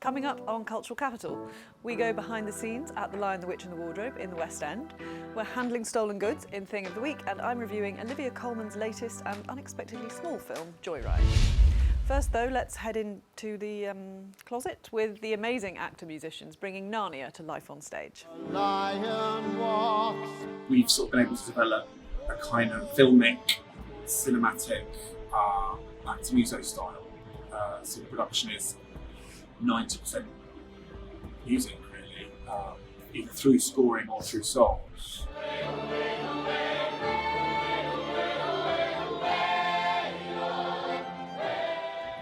Coming up on Cultural Capital, we go behind the scenes at The Lion, the Witch and the Wardrobe in the West End. We're handling stolen goods in Thing of the Week, and I'm reviewing Olivia Coleman's latest and unexpectedly small film, Joyride. First though, let's head into the closet with the amazing actor-musicians bringing Narnia to life on stage. Lion walks. We've sort of been able to develop a kind of filmic, cinematic, actor-muso style. So the production is 90% music, really, either through scoring or through song.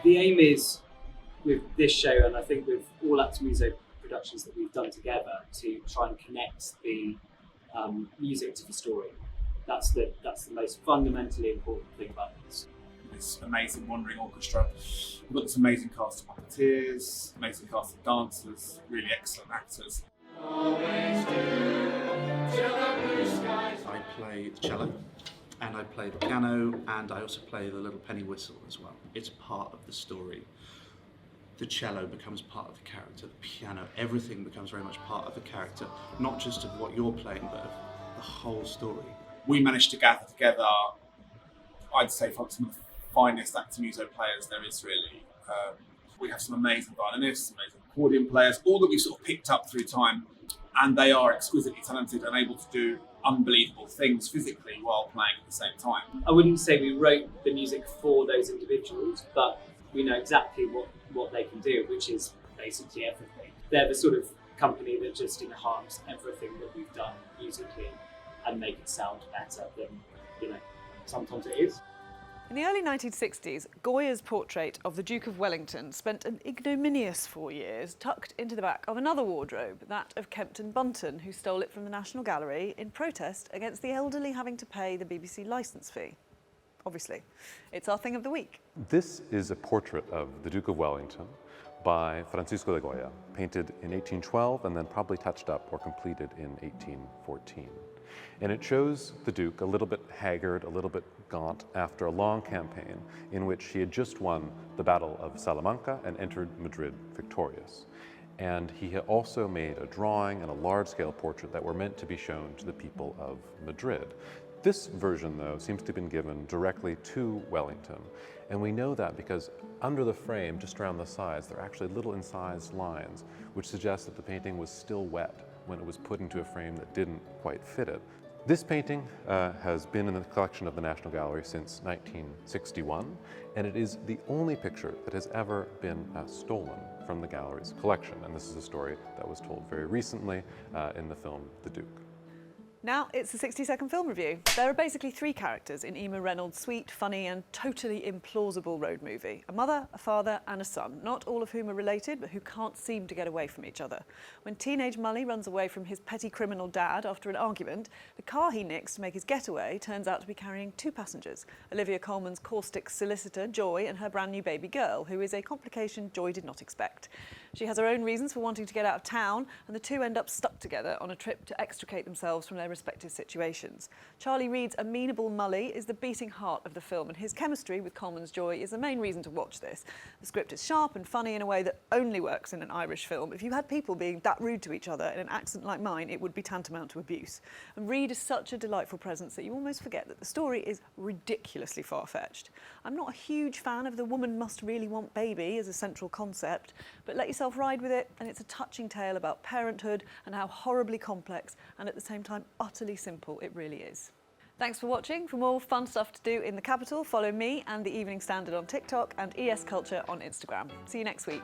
The aim is, with this show, and I think with all actor-muso productions that we've done together, to try and connect the music to the story. That's the most fundamentally important thing about this. This amazing wandering orchestra. We've got this amazing cast of puppeteers, amazing cast of dancers, really excellent actors. I play the cello, and I play the piano, and I also play the little penny whistle as well. It's part of the story. The cello becomes part of the character, the piano, everything becomes very much part of the character, not just of what you're playing, but of the whole story. We managed to gather together, I'd say, some of the finest actor-muso players there is, really. We have some amazing violinists, amazing accordion players, all that we've sort of picked up through time, and they are exquisitely talented and able to do unbelievable things physically while playing at the same time. I wouldn't say we wrote the music for those individuals, but we know exactly what they can do, which is basically everything. They're the sort of company that just enhance everything that we've done musically and make it sound better than, sometimes it is. In the early 1960s, Goya's portrait of the Duke of Wellington spent an ignominious 4 years tucked into the back of another wardrobe, that of Kempton Bunton, who stole it from the National Gallery in protest against the elderly having to pay the BBC licence fee. Obviously, it's our Thing of the Week. This is a portrait of the Duke of Wellington by Francisco de Goya, painted in 1812 and then probably touched up or completed in 1814. And it shows the Duke a little bit haggard, a little bit gaunt after a long campaign in which he had just won the Battle of Salamanca and entered Madrid victorious. And he had also made a drawing and a large-scale portrait that were meant to be shown to the people of Madrid. This version, though, seems to have been given directly to Wellington. And we know that because under the frame, just around the sides, there are actually little incised lines, which suggest that the painting was still wet when it was put into a frame that didn't quite fit it. This painting has been in the collection of the National Gallery since 1961, and it is the only picture that has ever been stolen from the gallery's collection. And this is a story that was told very recently in the film The Duke. Now it's the 60-second film review. There are basically three characters in Ema Reynolds' sweet, funny and totally implausible road movie. A mother, a father and a son, not all of whom are related but who can't seem to get away from each other. When teenage Mully runs away from his petty criminal dad after an argument, the car he nicks to make his getaway turns out to be carrying two passengers, Olivia Coleman's caustic solicitor, Joy, and her brand new baby girl, who is a complication Joy did not expect. She has her own reasons for wanting to get out of town, and the two end up stuck together on a trip to extricate themselves from their respective situations. Charlie Reid's amenable Mully is the beating heart of the film, and his chemistry with Coleman's Joy is the main reason to watch this. The script is sharp and funny in a way that only works in an Irish film. If you had people being that rude to each other in an accent like mine, it would be tantamount to abuse. And Reid is such a delightful presence that you almost forget that the story is ridiculously far-fetched. I'm not a huge fan of the woman must really want baby as a central concept, but let yourself ride with it, and it's a touching tale about parenthood and how horribly complex and at the same time utterly simple it really is. Thanks for watching. For more fun stuff to do in the capital, follow me and the Evening Standard on TikTok and ES Culture on Instagram. See you next week.